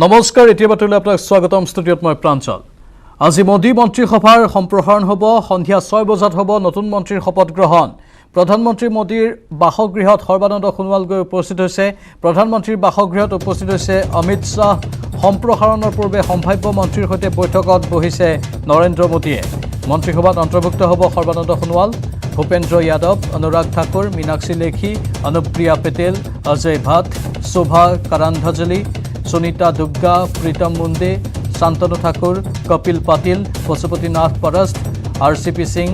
নমস্কাৰ এতিয়া বাতৰিলৈ আপোনাক স্বাগতম ষ্টুডিঅ'ত মই প্ৰাঞ্চল আজি মোদী মন্ত্ৰীসভাৰ সম্প্ৰসাৰণ হ'ব সন্ধিয়া 6 বজাত হ'ব নতুন মন্ত্ৰীৰ শপত গ্ৰহণ প্ৰধানমন্ত্ৰী মোদীৰ বাসগৃহত সৰ্বানন্দ সোণোৱাল গৈ উপস্থিত হৈছে প্ৰধানমন্ত্ৰীৰ বাসগৃহত উপস্থিত হৈছে অমিত শাহ সম্প্ৰসাৰণৰ পূৰ্বে সম্ভাৱ্য মন্ত্ৰীৰ সৈতে বৈঠকত বহিছে নৰেন্দ্ৰ মোদীয়ে মন্ত্ৰীসভাত অন্তৰ্ভুক্ত হ'ব সৰ্বানন্দ সোণোৱাল ভূপেন্দ্ৰ যাদৱ অনুৰাগ ঠাকুৰ মীনাক্ষী লেখী অনুপ্ৰিয়া পেটেল অজয় ভাট শোভা কাৰান্ধজলি सुनीता दुग्गा प्रीतम मुंडे शांतनु ठाकुर कपिल पाटिल पशुपतिनाथ परस्त आरसीपी सिंह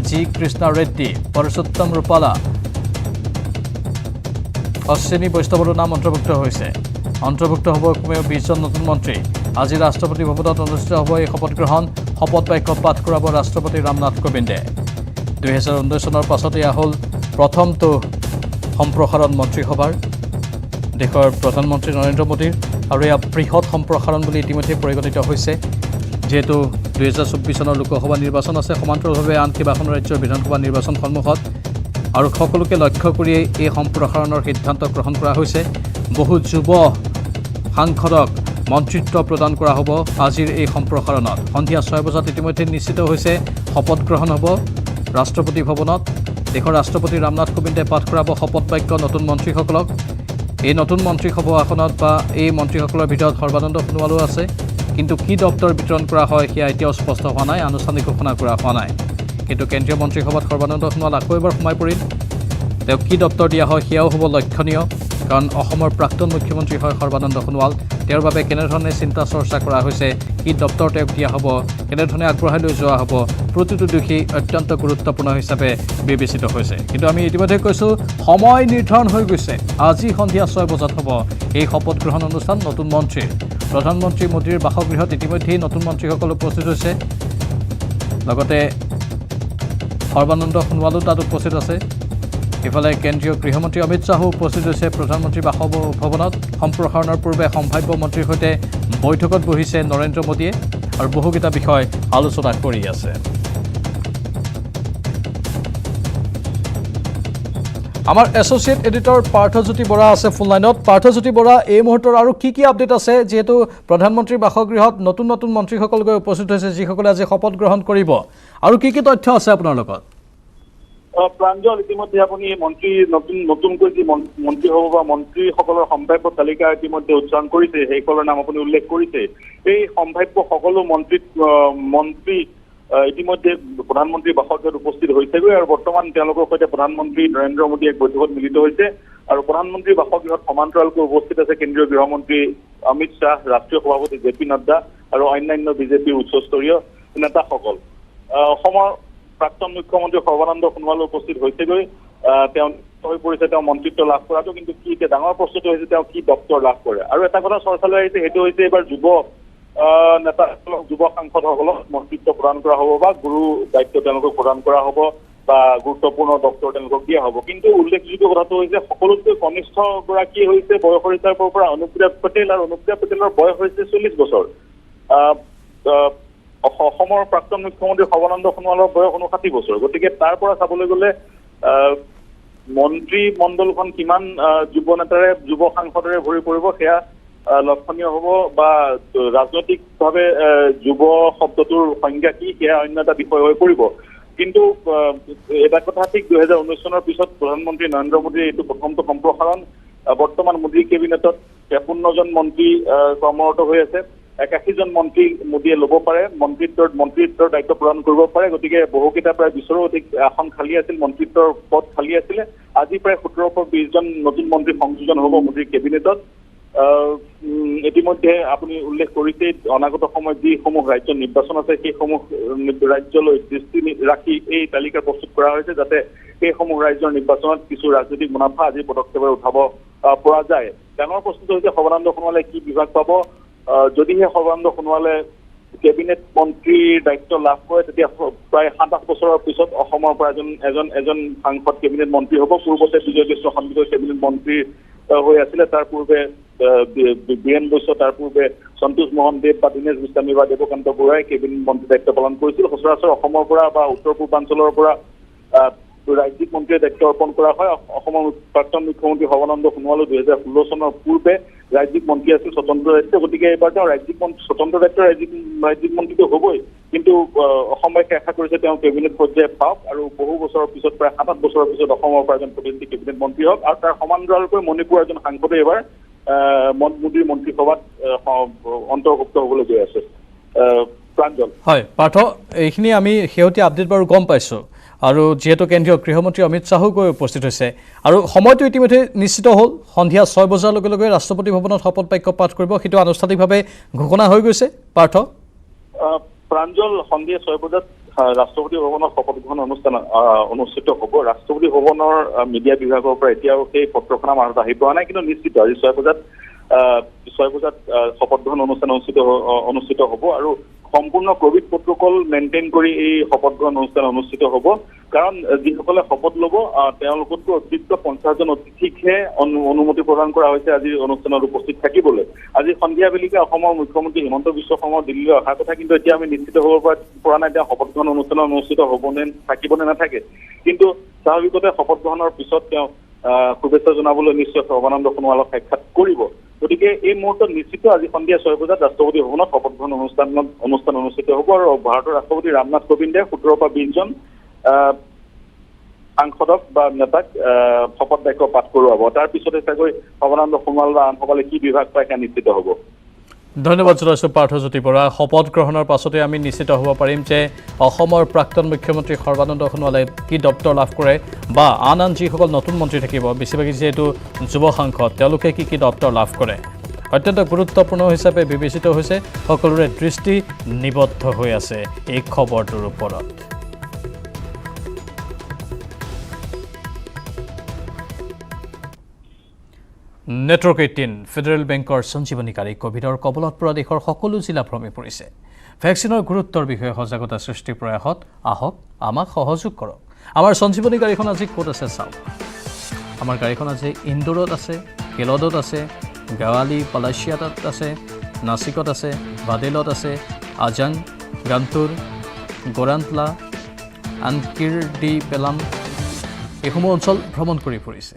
जी कृष्णा रेड्डी परसोत्तम रूपाला अश्विनी वैष्णवरो नाम अंतर्भुक्त হ'ব কমেও 20 জন নতুন মন্ত্ৰী আজি ৰাষ্ট্ৰপতি ভৱনত অনুষ্ঠিত হ'ব এই শপত গ্ৰহণ শপত বাক্য পাঠ কৰাব ৰাষ্ট্ৰপতি ৰামনাথ কোবিন্দে 2019 চনৰ পাছত এয়া হ'ল প্ৰথমটো সম্প্ৰসাৰণ মন্ত্ৰীসভাৰ দেশৰ প্ৰধানমন্ত্ৰী নৰেন্দ্ৰ মোদীৰ আৰু এয়া বৃহৎ সম্প্ৰসাৰণ বুলি ইতিমধ্যে পৰিগণিত হৈছে যেহেতু 2024 চনৰ লোকসভা নিৰ্বাচন আছে সমান্তৰালভাৱে আন কেইবাখন ৰাজ্যৰ বিধানসভা নিৰ্বাচন সন্মুখত আৰু সকলোকে লক্ষ্য কৰি এই সম্প্ৰসাৰণৰ সিদ্ধান্ত গ্ৰহণ কৰা হৈছে বহু যুৱ সাংসদক মন্ত্ৰিত্ব প্ৰদান কৰা হ'ব আজিৰ এই সম্প্ৰসাৰণত সন্ধিয়া 6 বজাত ইতিমধ্যে নিশ্চিত হৈছে শপত গ্ৰহণ হ'ব ৰাষ্ট্ৰপতি ভৱনত দেশৰ ৰাষ্ট্ৰপতি ৰামনাথ কোবিন্দে পাঠ কৰাব শপত বাক্য নতুন মন্ত্ৰীসকলক এই নতুন মন্ত্ৰীসভা আসনত বা এই মন্ত্ৰীসকলৰ ভিতৰত সৰ্বানন্দ সোণোৱালো আছে কিন্তু কি দপ্তৰ বিতৰণ কৰা হয় সেয়া এতিয়াও স্পষ্ট হোৱা নাই আনুষ্ঠানিক ঘোষণা কৰা হোৱা নাই কিন্তু কেন্দ্ৰীয় মন্ত্ৰীসভাত সৰ্বানন্দ সোণোৱাল আকৌ এবাৰ সোমাই পৰিল তেওঁ কি দপ্তৰ দিয়া হয় সেয়াও হ'ব লক্ষণীয় কাৰণ অসমৰ প্ৰাক্তন মুখ্যমন্ত্ৰী হয় সৰ্বানন্দ সোণোৱাল তেওঁৰ বাবে কেনেধৰণে চিন্তা চৰ্চা কৰা হৈছে কি দপ্তৰ তেওঁক দিয়া হ'ব কেনেধৰণে আগবঢ়াই লৈ যোৱা হ'ব প্ৰতিটো দিশে অত্যন্ত গুৰুত্বপূৰ্ণ হিচাপে বিবেচিত হৈছে কিন্তু আমি ইতিমধ্যে কৈছোঁ সময় নিৰ্ধাৰণ হৈ গৈছে আজি সন্ধিয়া 6 বজাত হ'ব এই শপত গ্ৰহণ অনুষ্ঠান নতুন মন্ত্ৰীৰ প্ৰধানমন্ত্ৰী মোদীৰ বাসগৃহত ইতিমধ্যেই নতুন মন্ত্ৰীসকল উপস্থিত হৈছে লগতে সৰ্বানন্দ সোণোৱালো তাত উপস্থিত আছে ইফালে কেন্দ্ৰীয় গৃহমন্ত্ৰী অমিত শাহো উপস্থিত হৈছে প্ৰধানমন্ত্ৰী বাসভৱনত সম্প্ৰসাৰণৰ পূৰ্বে সম্ভাৱ্য মন্ত্ৰীৰ সৈতে বৈঠকত বহিছে নৰেন্দ্ৰ মোদীয়ে আৰু বহুকেইটা বিষয় আলোচনা কৰি আছে আমাৰ এছ'চিয়েট এডিটৰ পাৰ্থজ্যোতি বৰা আছে ফোন লাইনত পাৰ্থজ্যোতি বৰা এই মুহূৰ্তৰ আৰু কি আপডেট আছে যেহেতু প্ৰধানমন্ত্ৰীৰ বাসগৃহত নতুন মন্ত্ৰীসকল গৈ উপস্থিত হৈছে যিসকলে আজি শপত গ্ৰহণ কৰিব আৰু কি তথ্য আছে আপোনাৰ লগত প্ৰাঞ্জল ইতিমধ্যে আপুনি মন্ত্ৰী নতুনকৈ যি মন্ত্ৰী হ'ব বা মন্ত্ৰীসকলৰ সম্ভাৱ্য তালিকা ইতিমধ্যে উচ্চাৰণ কৰিছে সেইসকলৰ নাম আপুনি উল্লেখ কৰিছে এই সম্ভাৱ্য সকলো মন্ত্ৰী ইতিমধ্যে প্ৰধানমন্ত্ৰীৰ বাসগৃহত উপস্থিত হৈছেগৈ আৰু বৰ্তমান তেওঁলোকৰ সৈতে প্ৰধানমন্ত্ৰী নৰেন্দ্ৰ মোদী এক বৈঠকত মিলিত হৈছে আৰু প্ৰধানমন্ত্ৰীৰ বাসগৃহত সমান্তৰালকৈ উপস্থিত আছে কেন্দ্ৰীয় গৃহমন্ত্ৰী অমিত শ্বাহ ৰাষ্ট্ৰীয় সভাপতি জে.পি. নাড্ডা আৰু অন্যান্য বিজেপিৰ উচ্চস্তৰীয় নেতাসকল অসমৰ প্ৰাক্তন মুখ্যমন্ত্ৰী সৰ্বানন্দ সোণোৱালো উপস্থিত হৈছেগৈ তেওঁ হৈ পৰিছে তেওঁ মন্ত্ৰিত্ব লাভ কৰাটো কিন্তু কি এতিয়া ডাঙৰ প্ৰশ্নটো হৈছে তেওঁ কি দপ্তৰ লাভ কৰে আৰু এটা কথা চৰ্চালৈ আহিছে সেইটো হৈছে এইবাৰ যুৱ নেতাসকলক যুৱ সাংসদসকলক মন্ত্ৰিত্ব প্ৰদান কৰা হ'ব বা গুৰু দায়িত্ব তেওঁলোকক প্ৰদান কৰা হ'ব বা গুৰুত্বপূৰ্ণ দপ্তৰ তেওঁলোকক দিয়া হ'ব কিন্তু উল্লেখযোগ্য কথাটো হৈছে সকলোতকৈ কনিষ্ঠ গৰাকী হৈছে বয়সৰ হিচাপৰ পৰা অনুপ্ৰিয়া পেটেল আৰু অনুপ্ৰিয়া পেটেলৰ বয়স হৈছে 40 বছৰ অসমৰ প্ৰাক্তন মুখ্যমন্ত্ৰী সৰ্বানন্দ সোণোৱালৰ বয়স 59 বছৰ গতিকে তাৰ পৰা চাবলৈ গ'লে মন্ত্ৰী মণ্ডলখন কিমান যুৱ নেতাৰে যুৱ সাংসদৰে ভৰি পৰিব সেয়া লক্ষণীয় হ'ব বা ৰাজনৈতিকভাৱে যুৱ শব্দটোৰ সংজ্ঞা কি সেয়া অন্য এটা বিষয় হৈ পৰিব কিন্তু এটা কথা ঠিক 2019 চনৰ পিছত প্ৰধানমন্ত্ৰী নৰেন্দ্ৰ মোদীৰ এইটো প্ৰথমটো সম্প্ৰসাৰণ বৰ্তমান মোদীৰ কেবিনেটত 53 জন মন্ত্ৰী কৰ্মৰত হৈ আছে 81 জন মন্ত্ৰী মোদীয়ে ল'ব পাৰে মন্ত্ৰিত্বৰ দায়িত্ব প্ৰদান কৰিব পাৰে গতিকে বহুকেইটা প্ৰায় 20ৰো অধিক আসন খালী আছিল মন্ত্ৰিত্বৰ পদ খালী আছিলে আজি প্ৰায় 17ৰ পৰা 20 জন নতুন মন্ত্ৰী সংযোজন হ'ব মোদীৰ কেবিনেটত ইতিমধ্যে আপুনি উল্লেখ কৰিছে অনাগত সময়ত যিসমূহ ৰাজ্যৰ নিৰ্বাচন আছে সেইসমূহ ৰাজ্যলৈ দৃষ্টি ৰাখি এই তালিকা প্ৰস্তুত কৰা হৈছে যাতে সেইসমূহ ৰাজ্যৰ নিৰ্বাচনত কিছু ৰাজনৈতিক মুনাফা আজি পদক্ষেপেৰে উঠাব পৰা যায় ডাঙৰ প্ৰশ্নটো হৈছে সৰ্বানন্দ সোণোৱালে কি বিভাগ পাব যদিহে সৰ্বানন্দ সোণোৱালে কেবিনেট মন্ত্ৰীৰ দায়িত্ব লাভ কৰে তেতিয়া প্ৰায় 7-8 বছৰৰ পিছত অসমৰ পৰা এজন সাংসদ কেবিনেট মন্ত্ৰী হ'ব পূৰ্বতে বিজয় কৃষ্ণ সন্দিকৈ কেবিনেট মন্ত্ৰী হৈ আছিলে তাৰ পূৰ্বে বীৰেন বৈশ্য তাৰ পূৰ্বে সন্তোষ মোহন দেৱ বা দীনেশ গোস্বামী বা দেৱকান্ত বৰুৱাই কেবিনেট মন্ত্ৰী দায়িত্ব পালন কৰিছিল সচৰাচৰ অসমৰ পৰা বা উত্তৰ পূৰ্বাঞ্চলৰ পৰা ৰাজ্যিক মন্ত্ৰীয়ে দায়িত্ব অৰ্পণ কৰা হয়। অসমৰ প্ৰাক্তন মুখ্যমন্ত্ৰী সৰ্বানন্দ সোণোৱালো 2016 চনৰ পূৰ্বে ৰাজ্যিক মন্ত্ৰী আছিল স্বতন্ত্ৰ দায়িত্ব, গতিকে এইবাৰ তেওঁ স্বতন্ত্ৰ দায়িত্ব ৰাজ্যিক মন্ত্ৰীটো হ'বই, কিন্তু অসমবাসীয়ে আশা কৰিছে তেওঁ কেবিনেট পৰ্যায়ে পাওক আৰু বহু বছৰৰ পিছত প্ৰায় 7-8 বছৰৰ পিছত অসমৰ পৰা এজন প্ৰতিনিধি কেবিনেট মন্ত্ৰী হওক আৰু তাৰ সমান্তৰালকৈ মণিপুৰৰ এজন সাংসদে এইবাৰ মোদীৰ মন্ত্ৰীসভাত অন্তৰ্ভুক্ত হ'বলৈ গৈ আছে। প্ৰাঞ্জল। হয় পাৰ্থ, এইখিনি আমি শেহতীয়া আপডেট বাৰু গম পাইছোঁ আৰু যিহেতু কেন্দ্ৰীয় গৃহমন্ত্ৰী অমিত শ্বাহো গৈ উপস্থিত হৈছে আৰু সময়টো ইতিমধ্যে নিশ্চিত হ'ল, সন্ধিয়া 6 বজাৰ লগে লগে ৰাষ্ট্ৰপতি ভৱনত শপত বাক্য পাঠ কৰিব, সেইটো আনুষ্ঠানিকভাৱে ঘোষণা হৈ গৈছে। পাৰ্থ, প্ৰাঞ্জল, সন্ধিয়া 6 বজাত ৰাষ্ট্ৰপতি ভৱনত শপত গ্ৰহণ অনুষ্ঠান অনুষ্ঠিত হ'ব। ৰাষ্ট্ৰপতি ভৱনৰ মিডিয়া বিভাগৰ পৰা এতিয়াও সেই পত্ৰখন আমাৰ হাতত আহি পোৱা নাই, কিন্তু নিশ্চিত আজি 6 বজাত শপত গ্ৰহণ অনুষ্ঠান অনুষ্ঠিত হ'ব আৰু সম্পূৰ্ণ কোভিড প্ৰট'কল মেইনটেইন কৰি এই শপত গ্ৰহণ অনুষ্ঠান অনুষ্ঠিত হ'ব। কাৰণ যিসকলে শপত ল'ব তেওঁলোকতকৈ অতিৰিক্ত 50জন অতিথিকহে অনুমতি প্ৰদান কৰা হৈছে আজি অনুষ্ঠানত উপস্থিত থাকিবলৈ। আজি সন্ধিয়া বেলিকে অসমৰ মুখ্যমন্ত্ৰী হিমন্ত বিশ্ব শৰ্মা দিল্লীলৈ অহাৰ কথা, কিন্তু এতিয়া আমি নিশ্চিত হ'ব পৰা নাই তেওঁ শপত গ্ৰহণ অনুষ্ঠান অনুষ্ঠিত হ'ব নে থাকিব নে নাথাকে। কিন্তু স্বাভাৱিকতে শপত গ্ৰহণৰ পিছত তেওঁ শুভেচ্ছা জনাবলৈ নিশ্চয় সৰ্বানন্দ সোণোৱালক সাক্ষাৎ কৰিব। গতিকে এই মুহূৰ্তত নিশ্চিত আজি সন্ধিয়া 6 বজাত ৰাষ্ট্ৰপতি ভৱনত শপত গ্ৰহণ অনুষ্ঠান অনুষ্ঠিত হ'ব আৰু ভাৰতৰ ৰাষ্ট্ৰপতি ৰামনাথ কোবিন্দে 17 পৰা 20 জন সাংসদক বা নেতাক শপত বাক্য পাঠ কৰোৱাব। তাৰ পিছতে চাগৈ সৰ্বানন্দ সোণোৱাল বা আনসকলে কি বিভাগ পায় সেয়া নিশ্চিত হ'ব। ধন্যবাদ জনাইছোঁ পাৰ্থজ্যোতি বৰা। শপত গ্ৰহণৰ পাছতে আমি নিশ্চিত হ'ব পাৰিম যে অসমৰ প্ৰাক্তন মুখ্যমন্ত্ৰী সৰ্বানন্দ সোণোৱালে কি দপ্তৰ লাভ কৰে বা আন যিসকল নতুন মন্ত্ৰী থাকিব, বেছিভাগেই যিহেতু যুৱ সাংসদ, তেওঁলোকে কি দপ্তৰ লাভ কৰে। অত্যন্ত গুৰুত্বপূৰ্ণ হিচাপে বিবেচিত হৈছে, সকলোৰে দৃষ্টি নিবদ্ধ হৈ আছে এই খবৰটোৰ ওপৰত। নেটৱৰ্ক 18 ফেডাৰেল বেংকৰ সঞ্জীৱনীকাৰী কোভিডৰ কবলত পৰা দেশৰ সকলো জিলা ভ্ৰমি পৰিছে। ভেকচিনৰ গুৰুত্বৰ বিষয়ে সজাগতা সৃষ্টিৰ প্ৰয়াসত আহক আমাক সহযোগ কৰক। আমাৰ সঞ্জীৱনী গাড়ীখন আজি ক'ত আছে চাওক। আমাৰ গাড়ীখন আজি ইন্দোৰত আছে, কেলদত আছে, গাৱালি পালাচিয়াত আছে, নাছিকত আছে, বাদেলত আছে, আজাং, গান্তুৰ, গোৰান্তলা, আনকিৰ ডি পেলাম এইসমূহ অঞ্চল ভ্ৰমণ কৰি ফুৰিছে।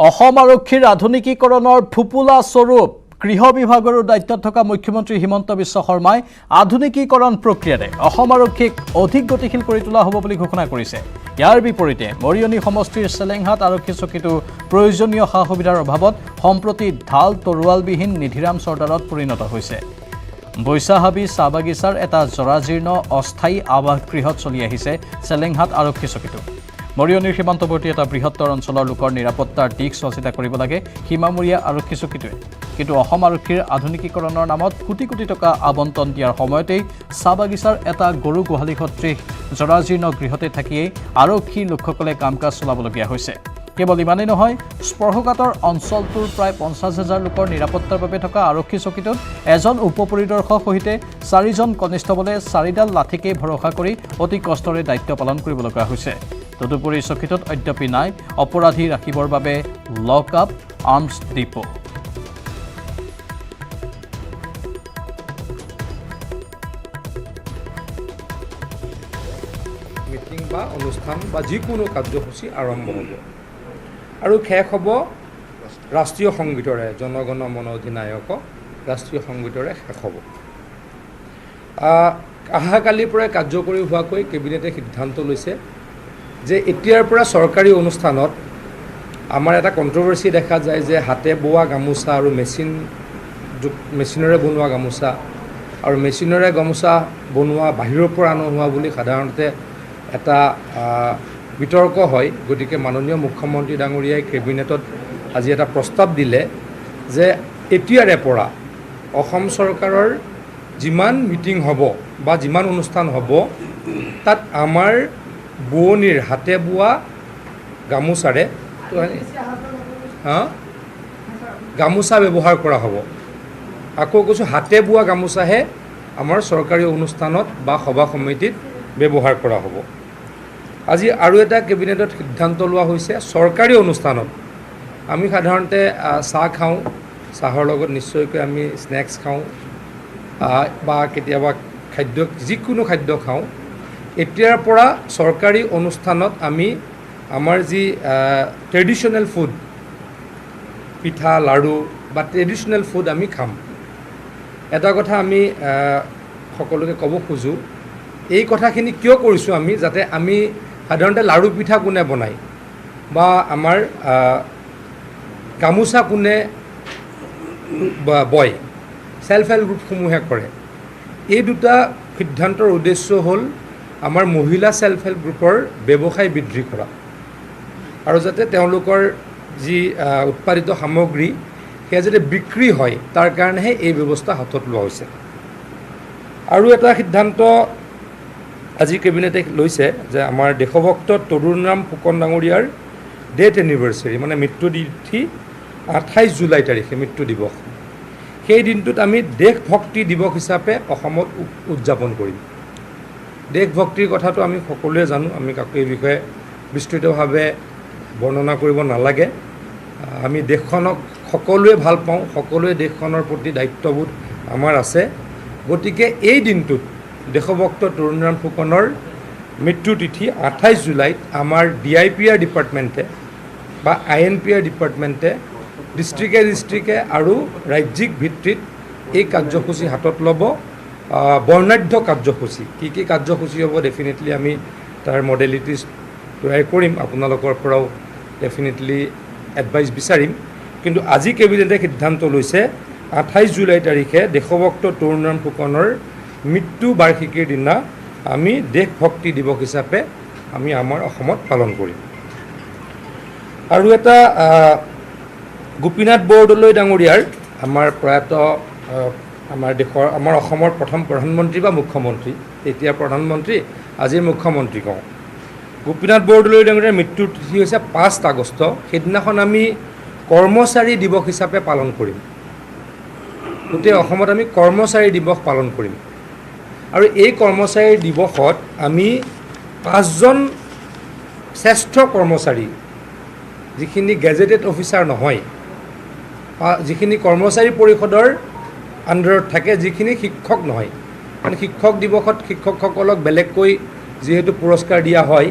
অসম আৰক্ষীৰ আধুনিকীকৰণৰ ফুপুলা স্বৰূপ গৃহ বিভাগৰ দায়িত্বত থকা মুখ্যমন্ত্ৰী হিমন্ত বিশ্ব শৰ্মাই আধুনিকীকৰণ প্ৰক্ৰিয়াৰে অসম আৰক্ষীক অধিক গতিশীল কৰি তোলা হ'ব বুলি ঘোষণা কৰিছে। ইয়াৰ বিপৰীতে মৰিয়নি সমষ্টিৰ চেলেংহাট আৰক্ষী চকীটো প্ৰয়োজনীয় সা সুবিধাৰ অভাৱত সম্প্ৰতি ঢাল তৰোৱালবিহীন নিধিৰাম চৰ্দাৰত পৰিণত হৈছে। বৈশাহাবী চাহ বাগিচাৰ এটা জৰাজীৰ্ণ অস্থায়ী আৱাসগৃহত চলি আহিছে চেলেংহাট আৰক্ষী চকীটো। মৰিয়নিৰ সীমান্তৱৰ্তী এটা বৃহত্তৰ অঞ্চলৰ লোকৰ নিৰাপত্তাৰ দিশ চোৱাচিতা কৰিব লাগে সীমামূৰীয়া আৰক্ষী চকীটোৱে। কিন্তু অসম আৰক্ষীৰ আধুনিকীকৰণৰ নামত কোটি কোটি টকা আবণ্টন দিয়াৰ সময়তেই চাহ বাগিচাৰ এটা গৰু গোহালি সদৃশ জৰাজীৰ্ণ গৃহতে থাকিয়েই আৰক্ষীৰ লোকসকলে কাম কাজ চলাবলগীয়া হৈছে। কেৱল ইমানেই নহয়, স্পৰ্শকাতৰ অঞ্চলটোৰ প্ৰায় 50,000 লোকৰ নিৰাপত্তাৰ বাবে থকা আৰক্ষী চকীটোত এজন উপ পৰিদৰ্শক সহিতে 4জন কনিষ্টবলে 4ডাল লাঠিকেই ভৰসা কৰি অতি কষ্টৰে দায়িত্ব পালন কৰিব লগা হৈছে। তদুপৰি চকীটোত অদ্যাপি নাই অপৰাধী ৰাখিবৰ বাবে লক আপ আৰ্মছ ডিপো। মিটিং বা অনুষ্ঠান বা যিকোনো কাৰ্যসূচী আৰম্ভ হ'ব আৰু শেষ হ'ব ৰাষ্ট্ৰীয় সংগীতৰে, জনগণ মন অধিনায়ক ৰাষ্ট্ৰীয় সংগীতৰে শেষ হ'ব। অহাকালিৰ পৰাই কাৰ্যকৰী হোৱাকৈ কেবিনেটে সিদ্ধান্ত লৈছে যে এতিয়াৰ পৰা চৰকাৰী অনুষ্ঠানত আমাৰ এটা কণ্ট্ৰভাৰ্চি দেখা যায় যে হাতে বোৱা গামোচা আৰু মেচিনেৰে বনোৱা গামোচা আৰু মেচিনেৰে গামোচা বনোৱা বাহিৰৰ পৰা নোহোৱা বুলি সাধাৰণতে এটা বিতৰ্ক হয়। গতিকে মাননীয় মুখ্যমন্ত্ৰী ডাঙৰীয়াই কেবিনেটত আজি এটা প্ৰস্তাৱ দিলে যে এতিয়াৰে পৰা অসম চৰকাৰৰ যিমান মিটিং হ'ব বা যিমান অনুষ্ঠান হ'ব তাত আমাৰ বোৱনীৰ হাতে বোৱা গামোচাৰে গামোচা ব্যৱহাৰ কৰা হ'ব। আকৌ কৈছোঁ হাতে বোৱা গামোচাহে আমাৰ চৰকাৰী অনুষ্ঠানত বা সভা সমিতিত ব্যৱহাৰ কৰা হ'ব। আজি আৰু এটা কেবিনেটত সিদ্ধান্ত লোৱা হৈছে, চৰকাৰী অনুষ্ঠানত আমি সাধাৰণতে চাহ খাওঁ, চাহৰ লগত নিশ্চয়কৈ আমি স্নেক্স খাওঁ বা কেতিয়াবা খাদ্য যিকোনো খাদ্য খাওঁ। এতিয়াৰ পৰা চৰকাৰী অনুষ্ঠানত আমি আমাৰ যি ট্ৰেডিশ্যনেল ফুড, পিঠা লাড়ু বা ট্ৰেডিশ্যনেল ফুড আমি খাম। এটা কথা আমি সকলোকে ক'ব খোজোঁ, এই কথাখিনি কিয় কৰিছোঁ আমি, যাতে আমি সাধাৰণতে লাড়ু পিঠা কোনে বনায় বা আমাৰ গামোচা কোনে বয়, ছেল্ফ হেল্প গ্ৰুপসমূহে কৰে। এই দুটা সিদ্ধান্তৰ উদ্দেশ্য হ'ল আমাৰ মহিলা ছেল্ফ হেল্প গ্ৰুপৰ ব্যৱসায় বৃদ্ধি কৰা আৰু যাতে তেওঁলোকৰ যি উৎপাদিত সামগ্ৰী সেয়া যাতে বিক্ৰী হয়, তাৰ কাৰণেহে এই ব্যৱস্থা হাতত লোৱা হৈছে। আৰু এটা সিদ্ধান্ত আজি কেবিনেটে লৈছে যে আমাৰ দেশভক্ত তৰুণৰাম ফুকন ডাঙৰীয়াৰ ডেথ এনিভাৰ্চাৰী, মানে মৃত্যু তিথি 28 জুলাই তাৰিখে মৃত্যু দিৱস। সেই দিনটোত আমি দেশভক্তি দিৱস হিচাপে অসমত উদযাপন কৰিম। দেশভক্তিৰ কথাটো আমি সকলোৱে জানো, আমি কাকো এই বিষয়ে বিস্তৃতভাৱে বৰ্ণনা কৰিব নালাগে। আমি দেশখনক সকলোৱে ভাল পাওঁ, সকলোৱে দেশখনৰ প্ৰতি দায়িত্ববোধ আমাৰ আছে। গতিকে এই দিনটোত দেশভক্ত তৰুণৰাম ফুকনৰ মৃত্যু তিথি 28 জুলাইত আমাৰ DIPR ডিপাৰ্টমেণ্টে বা INPR ডিপাৰ্টমেণ্টে ডিষ্ট্ৰিক্টে আৰু ৰাজ্যিক ভিত্তিত এই কাৰ্যসূচী হাতত ল'ব। বৰ্ণাঢ্য কাৰ্যসূচী, কি কাৰ্যসূচী হ'ব ডেফিনেটলি আমি তাৰ মডেলিটিজ তৈয়াৰ কৰিম, আপোনালোকৰ পৰাও ডেফিনেটলি এডভাইচ বিচাৰিম। কিন্তু আজি কেবিনেটে সিদ্ধান্ত লৈছে 28 জুলাই তাৰিখে দেশভক্ত তৰুণৰাম ফুকনৰ মৃত্যু বাৰ্ষিকীৰ দিনা আমি দেশভক্তি দিৱস হিচাপে আমি আমাৰ অসমত পালন কৰিম। আৰু এটা গোপীনাথ বৰদলৈ ডাঙৰীয়াৰ, আমাৰ প্ৰয়াত আমাৰ অসমৰ প্ৰথম প্ৰধানমন্ত্ৰী বা মুখ্যমন্ত্ৰী, এতিয়া প্ৰধানমন্ত্ৰী আজিৰ মুখ্যমন্ত্ৰী কওঁ, গোপীনাথ বৰদলৈ ডাঙৰীয়াৰ মৃত্যুৰ তিথি হৈছে 5 আগষ্ট। সেইদিনাখন আমি কৰ্মচাৰী দিৱস হিচাপে পালন কৰিম। গোটেই অসমত আমি কৰ্মচাৰী দিৱস পালন কৰিম। আৰু এই কৰ্মচাৰী দিৱসত আমি 5জন শ্ৰেষ্ঠ কৰ্মচাৰী, যিখিনি গেজেটেড অফিচাৰ নহয়, যিখিনি কৰ্মচাৰী পৰিষদৰ আণ্ডাৰত থাকে, যিখিনি শিক্ষক নহয়, মানে শিক্ষক দিৱসত শিক্ষকসকলক বেলেগকৈ যিহেতু পুৰস্কাৰ দিয়া হয়,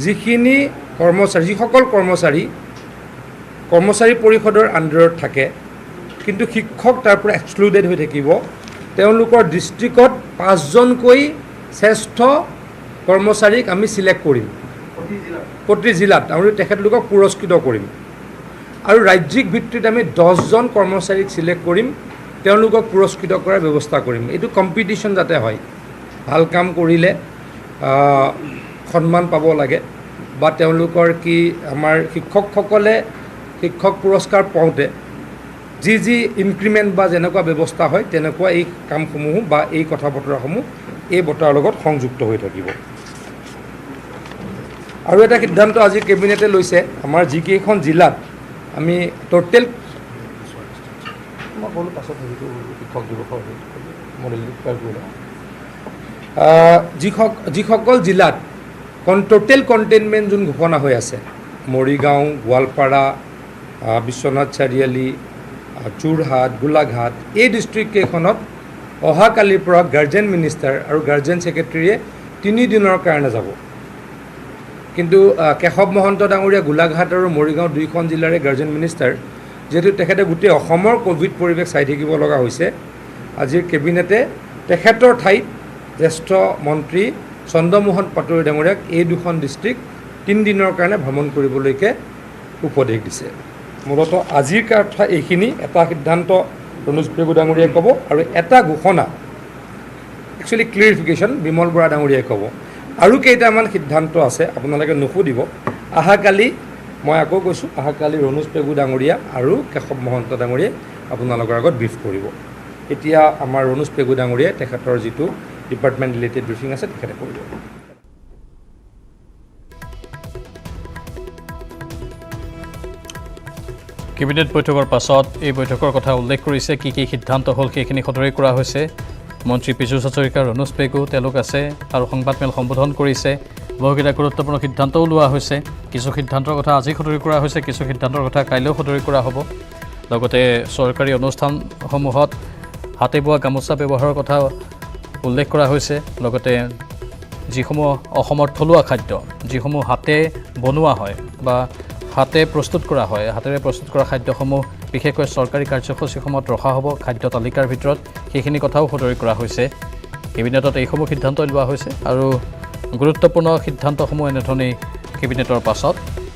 যিখিনি কৰ্মচাৰী, যিসকল কৰ্মচাৰী পৰিষদৰ আণ্ডাৰত থাকে কিন্তু শিক্ষক তাৰ পৰা এক্সক্লুডেড হৈ থাকিব, তেওঁলোকৰ ডিষ্ট্ৰিক্টত 5জনকৈ শ্ৰেষ্ঠ কৰ্মচাৰীক আমি চিলেক্ট কৰিম প্ৰতি জিলাত, আৰু তেখেতলোকক পুৰস্কৃত কৰিম। আৰু ৰাজ্যিক ভিত্তিত আমি 10জন কৰ্মচাৰীক চিলেক্ট কৰিম, তেওঁলোকক পুৰস্কৃত কৰাৰ ব্যৱস্থা কৰিম। এইটো কম্পিটিশ্যন যাতে হয়, ভাল কাম কৰিলে সন্মান পাব লাগে বা তেওঁলোকৰ কি আমাৰ শিক্ষকসকলে শিক্ষক পুৰস্কাৰ পাওঁতে যি ইনক্ৰিমেণ্ট বা যেনেকুৱা ব্যৱস্থা হয় তেনেকুৱা এই কামসমূহ বা এই কথা বতৰাসমূহ এই বতৰাৰ লগত সংযুক্ত হৈ থাকিব। আৰু এটা সিদ্ধান্ত আজি কেবিনেটে লৈছে, আমাৰ যিকেইখন জিলাত আমি টোটেল শিক্ষক দিৱসৰ যিসকল জিলাত টোটেল কণ্টেইনমেণ্ট জোন ঘোষণা হৈ আছে, মৰিগাঁও, গোৱালপাৰা, বিশ্বনাথ চাৰিআলি, যোৰহাট, গোলাঘাট, এই ডিষ্ট্ৰিক্টকেইখনত অহাকালিৰ পৰা গাৰ্জেন মিনিষ্টাৰ আৰু গাৰ্জেন ছেক্ৰেটেৰীয়ে 3 দিনৰ কাৰণে যাব। কিন্তু কেশৱ মহন্ত ডাঙৰীয়া গোলাঘাট আৰু মৰিগাঁও 2খন জিলাৰে গাৰ্জেন মিনিষ্টাৰ, যিহেতু তেখেতে গোটেই অসমৰ ক'ভিড পৰিৱেশ চাই থাকিব লগা হৈছে, আজিৰ কেবিনেটে তেখেতৰ ঠাইত জ্যেষ্ঠ মন্ত্ৰী চন্দ্ৰমোহন পাটোৱাৰী ডাঙৰীয়াক এই 2খন ডিষ্ট্ৰিক্ট 3 দিনৰ কাৰণে ভ্ৰমণ কৰিবলৈকে উপদেশ দিছে। মূলতঃ আজিৰ কথা এইখিনি। এটা সিদ্ধান্ত ৰণোজ পেগু ডাঙৰীয়াই ক'ব আৰু এটা ঘোষণা, একচুৱেলি ক্লিয়াৰিফিকেশ্যন বিমল বৰা ডাঙৰীয়াই ক'ব। আৰু কেইটামান সিদ্ধান্ত আছে, আপোনালোকে নুসুধিব। অহাকালি মই আকৌ কৈছোঁ, অহাকালি ৰণোজ পেগু ডাঙৰীয়া আৰু কেশৱ মহন্ত ডাঙৰীয়াই আপোনালোকৰ আগত ব্ৰিফ কৰিব। এতিয়া আমাৰ ৰণোজ পেগু ডাঙৰীয়াই তেখেতৰ যিটো ডিপাৰ্টমেণ্ট ৰিলেটেড ব্ৰিফিং আছে তেখেতে কৰিব। কেবিনেট বৈঠকৰ পাছত এই বৈঠকৰ কথা উল্লেখ কৰিছে কি সিদ্ধান্ত হ'ল সেইখিনি সদৰি কৰা হৈছে মন্ত্ৰী পীযুষ হাজৰিকা ৰণোজ পেগু তেওঁলোক আছে আৰু সংবাদমেল সম্বোধন কৰিছে বহুকেইটা গুৰুত্বপূৰ্ণ সিদ্ধান্তও লোৱা হৈছে কিছু সিদ্ধান্তৰ কথা আজি সদৰি কৰা হৈছে কিছু সিদ্ধান্তৰ কথা কাইলৈও সদৰি কৰা হ'ব লগতে চৰকাৰী অনুষ্ঠানসমূহত হাতে বোৱা গামোচা ব্যৱহাৰৰ কথা উল্লেখ কৰা হৈছে লগতে যিসমূহ অসমৰ থলুৱা খাদ্য যিসমূহ হাতে বনোৱা হয় বা হাতে প্ৰস্তুত কৰা হয় হাতেৰে প্ৰস্তুত কৰা খাদ্যসমূহ বিশেষকৈ চৰকাৰী কাৰ্যসূচীসমূহত ৰখা হ'ব খাদ্য তালিকাৰ ভিতৰত সেইখিনি কথাও সদৰি কৰা হৈছে কেবিনেটত এইসমূহ সিদ্ধান্ত লোৱা হৈছে আৰু গুৰুত্বপূৰ্ণ সিদ্ধান্তসমূহ এনেধৰণেই কেবিনেটৰ পাছত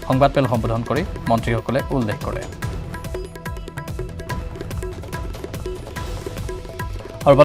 সংবাদমেল সম্বোধন কৰি মন্ত্ৰীসকলে উল্লেখ কৰে